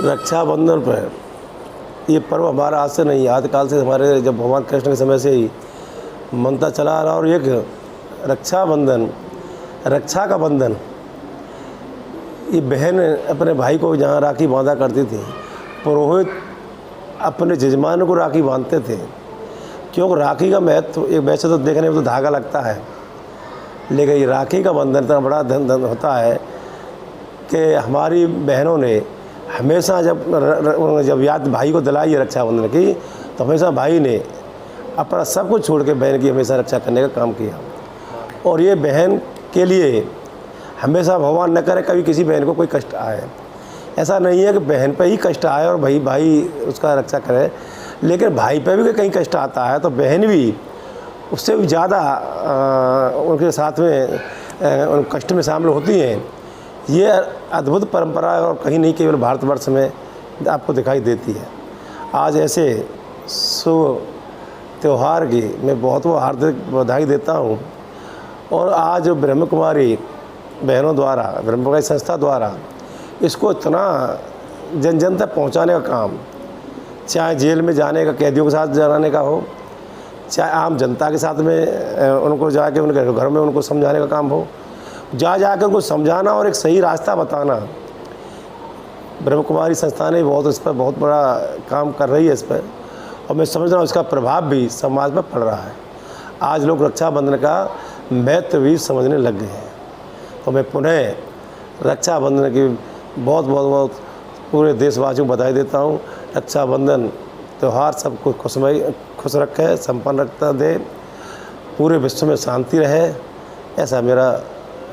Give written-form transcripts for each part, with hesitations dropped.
रक्षाबंधन पर ये पर्व हमारा आज से नहीं, आदिकाल से हमारे जब भगवान कृष्ण के समय से ही मनता चला आ रहा। और एक रक्षाबंधन, रक्षा का बंधन, ये बहन अपने भाई को जहाँ राखी बांधा करती थी, पुरोहित अपने जजमान को राखी बांधते थे। क्योंकि राखी का महत्व एक वैसे तो देखने में तो धागा लगता है, लेकिन ये राखी का बंधन इतना बड़ा धन होता है कि हमारी बहनों ने हमेशा जब याद भाई को दिलाई है रक्षाबंधन की, तो हमेशा भाई ने अपना सब कुछ छोड़ के बहन की हमेशा रक्षा करने का काम किया। और ये बहन के लिए हमेशा भगवान न करे कभी किसी बहन को कोई कष्ट आए। ऐसा नहीं है कि बहन पे ही कष्ट आए और भाई उसका रक्षा करे, लेकिन भाई पे भी कहीं कष्ट आता है तो बहन भी उससे भी ज़्यादा उनके साथ में उन कष्ट में शामिल होती हैं। ये अद्भुत परंपरा है और कहीं नहीं केवल भारतवर्ष में आपको दिखाई देती है। आज ऐसे शुभ त्यौहार की मैं बहुत हार्दिक बधाई देता हूँ। और आज ब्रह्म कुमारी बहनों द्वारा, ब्रह्म कुमारी संस्था द्वारा इसको इतना जन जन तक पहुँचाने का काम, चाहे जेल में जाने का, कैदियों के साथ जाने का हो, चाहे आम जनता के साथ में उनको जाके उनके घर में उनको समझाने का काम हो, जाकर उनको समझाना और एक सही रास्ता बताना, ब्रह्म कुमारी संस्था ने इस पर बहुत बड़ा काम कर रही है इस पर। और मैं समझ रहा हूँ इसका प्रभाव भी समाज में पड़ रहा है। आज लोग रक्षाबंधन का महत्व भी समझने लग गए हैं। तो मैं पुनः रक्षाबंधन की बहुत पूरे देशवासियों को बधाई देता हूँ। रक्षाबंधन त्यौहार सबको खुश रखे, संपन्न रखता दे, पूरे विश्व में शांति रहे, ऐसा मेरा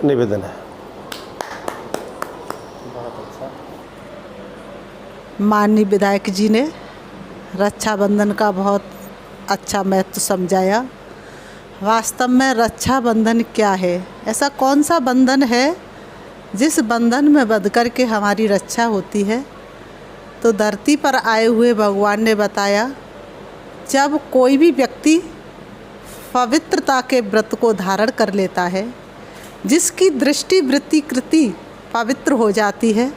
निवेदन है। माननीय विधायक जी ने रक्षाबंधन का बहुत अच्छा महत्व समझाया। वास्तव में रक्षाबंधन क्या है? ऐसा कौन सा बंधन है जिस बंधन में बंध कर के हमारी रक्षा होती है? तो धरती पर आए हुए भगवान ने बताया, जब कोई भी व्यक्ति पवित्रता के व्रत को धारण कर लेता है, जिसकी दृष्टि वृत्ति कृति पवित्र हो जाती है,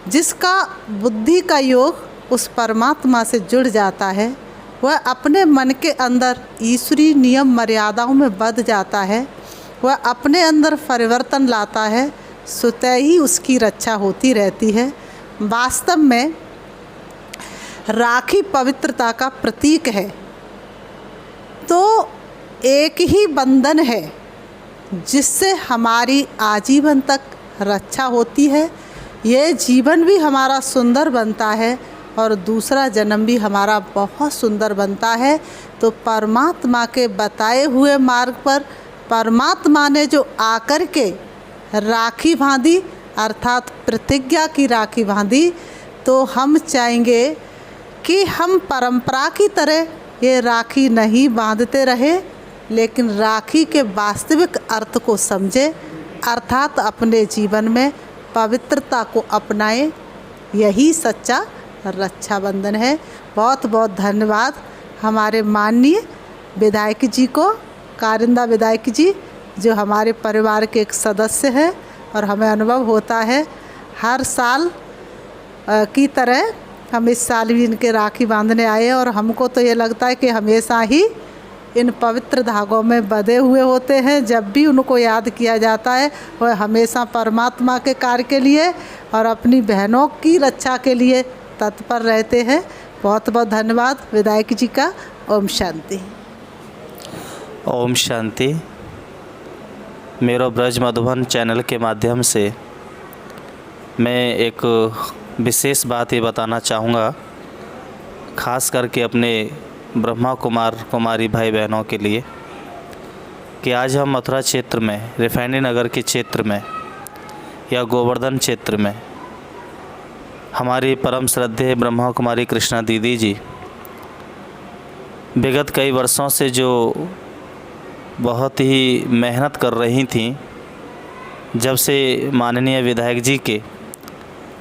जिसका बुद्धि का योग उस परमात्मा से जुड़ जाता है, वह अपने मन के अंदर ईश्वरीय नियम मर्यादाओं में बंध जाता है, वह अपने अंदर परिवर्तन लाता है, स्वतः ही उसकी रक्षा होती रहती है। वास्तव में राखी पवित्रता का प्रतीक है। तो एक ही बंधन है जिससे हमारी आजीवन तक रक्षा होती है, ये जीवन भी हमारा सुंदर बनता है और दूसरा जन्म भी हमारा बहुत सुंदर बनता है। तो परमात्मा के बताए हुए मार्ग पर परमात्मा ने जो आकर के राखी बांधी, अर्थात प्रतिज्ञा की राखी बांधी, तो हम चाहेंगे कि हम परंपरा की तरह ये राखी नहीं बांधते रहे, लेकिन राखी के वास्तविक अर्थ को समझे, अर्थात अपने जीवन में पवित्रता को अपनाएं। यही सच्चा रक्षाबंधन है। बहुत बहुत धन्यवाद हमारे माननीय विधायक जी को, कारिंदा विधायक जी, जो हमारे परिवार के एक सदस्य हैं। और हमें अनुभव होता है हर साल की तरह हम इस साल भी इनके राखी बांधने आए, और हमको तो ये लगता है कि हमेशा ही इन पवित्र धागों में बंधे हुए होते हैं। जब भी उनको याद किया जाता है, वह हमेशा परमात्मा के कार्य के लिए और अपनी बहनों की रक्षा के लिए तत्पर रहते हैं। बहुत बहुत धन्यवाद विधायक जी का। ओम शांति। ओम शांति। मेरो ब्रज मधुबन चैनल के माध्यम से मैं एक विशेष बात ये बताना चाहूँगा, ख़ास करके अपने ब्रह्मा कुमारी भाई बहनों के लिए, कि आज हम मथुरा क्षेत्र में, रिफाइनरी नगर के क्षेत्र में या गोवर्धन क्षेत्र में हमारी परम श्रद्धेय ब्रह्मा कुमारी कृष्णा दीदी जी विगत कई वर्षों से जो बहुत ही मेहनत कर रही थीं, जब से माननीय विधायक जी के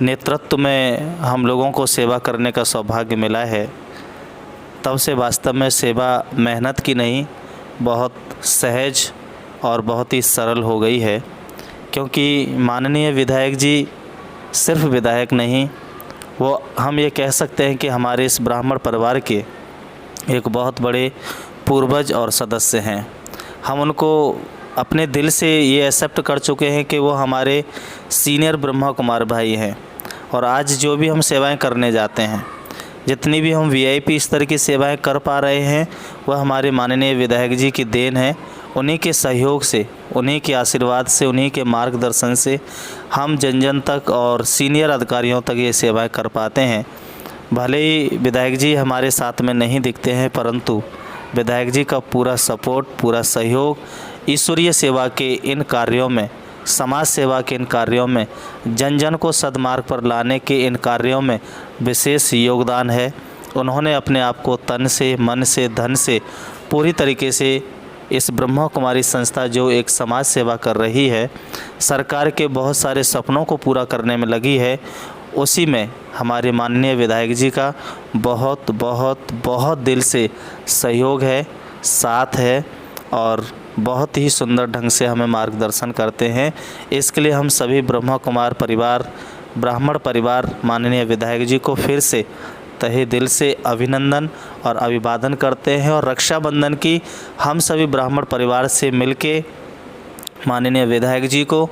नेतृत्व में हम लोगों को सेवा करने का सौभाग्य मिला है, तब से वास्तव में सेवा मेहनत की नहीं, बहुत सहज और बहुत ही सरल हो गई है। क्योंकि माननीय विधायक जी सिर्फ विधायक नहीं, वो हम ये कह सकते हैं कि हमारे इस ब्राह्मण परिवार के एक बहुत बड़े पूर्वज और सदस्य हैं। हम उनको अपने दिल से ये एक्सेप्ट कर चुके हैं कि वो हमारे सीनियर ब्रह्मा कुमार भाई हैं। और आज जो भी हम सेवाएं करने जाते हैं, जितनी भी हम वीआईपी स्तर की सेवाएं कर पा रहे हैं, वह हमारे माननीय विधायक जी की देन है। उन्हीं के सहयोग से, उन्हीं के आशीर्वाद से, उन्हीं के मार्गदर्शन से हम जन जन तक और सीनियर अधिकारियों तक ये सेवाएं कर पाते हैं। भले ही विधायक जी हमारे साथ में नहीं दिखते हैं, परंतु विधायक जी का पूरा सपोर्ट, पूरा सहयोग ईश्वरीय सेवा के इन कार्यों में, समाज सेवा के इन कार्यों में, जन जन को सद्मार्ग पर लाने के इन कार्यों में विशेष योगदान है। उन्होंने अपने आप को तन से, मन से, धन से पूरी तरीके से इस ब्रह्मा कुमारी संस्था जो एक समाज सेवा कर रही है, सरकार के बहुत सारे सपनों को पूरा करने में लगी है, उसी में हमारे माननीय विधायक जी का बहुत बहुत बहुत दिल से सहयोग है, साथ है और बहुत ही सुंदर ढंग से हमें मार्गदर्शन करते हैं। इसके लिए हम सभी ब्रह्मा कुमार परिवार, ब्राह्मण परिवार माननीय विधायक जी को फिर से तहे दिल से अभिनंदन और अभिवादन करते हैं। और रक्षाबंधन की हम सभी ब्राह्मण परिवार से मिलके माननीय विधायक जी को,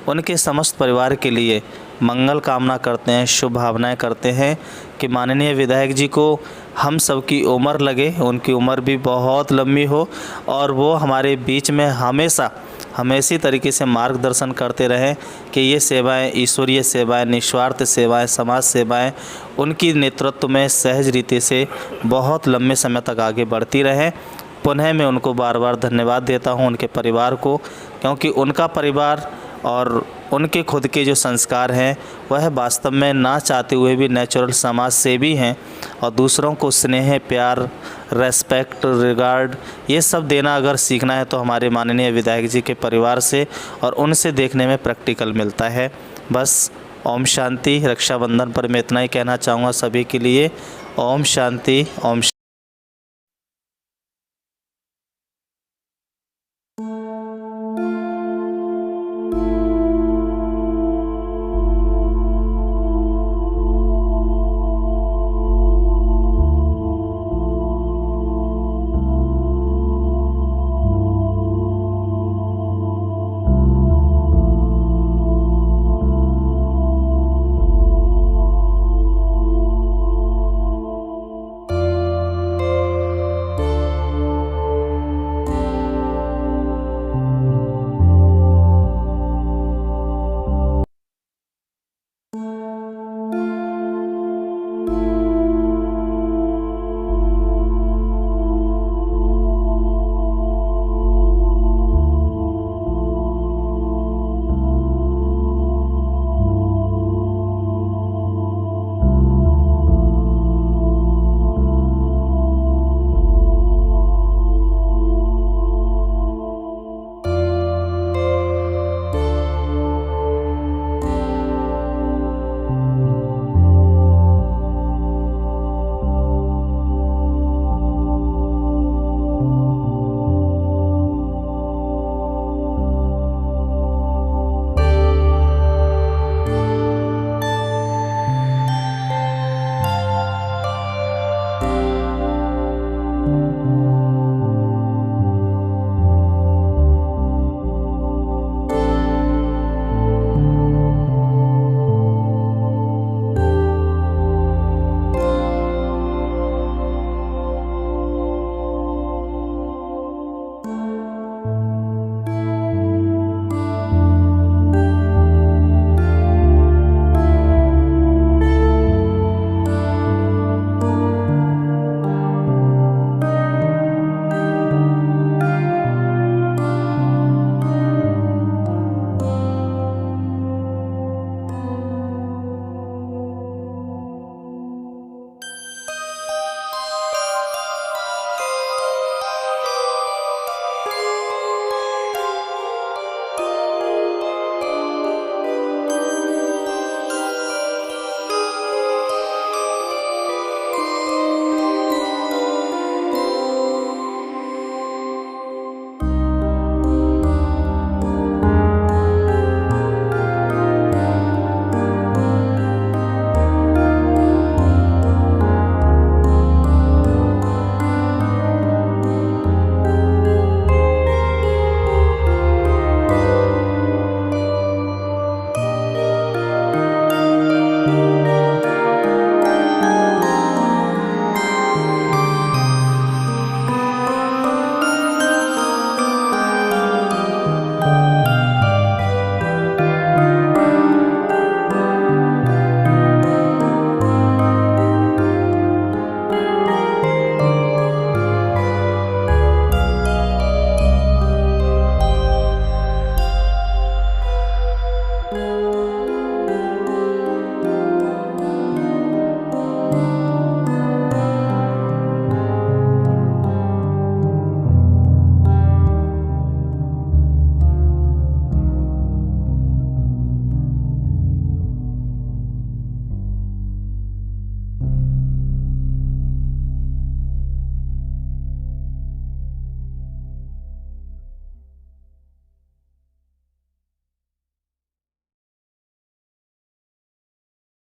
उनके समस्त परिवार के लिए मंगल कामना करते हैं, शुभ भावनाएं करते हैं कि माननीय विधायक जी को हम सब की उम्र लगे, उनकी उम्र भी बहुत लंबी हो और वो हमारे बीच में हमेशा इसी तरीके से मार्गदर्शन करते रहें कि ये सेवाएं, ईश्वरीय सेवाएं, निस्वार्थ सेवाएं, समाज सेवाएं उनकी नेतृत्व में सहज रीति से बहुत लंबे समय तक आगे बढ़ती रहें। पुनः मैं उनको बार बार धन्यवाद देता हूं, उनके परिवार को, क्योंकि उनका परिवार और उनके खुद के जो संस्कार हैं वह वास्तव में ना चाहते हुए भी नेचुरल समाज सेवी हैं और दूसरों को स्नेह, प्यार, रेस्पेक्ट, रिगार्ड ये सब देना अगर सीखना है तो हमारे माननीय विधायक जी के परिवार से और उनसे देखने में प्रैक्टिकल मिलता है। बस ओम शांति। रक्षाबंधन पर मैं इतना ही कहना चाहूँगा सभी के लिए। ओम शांति, ओम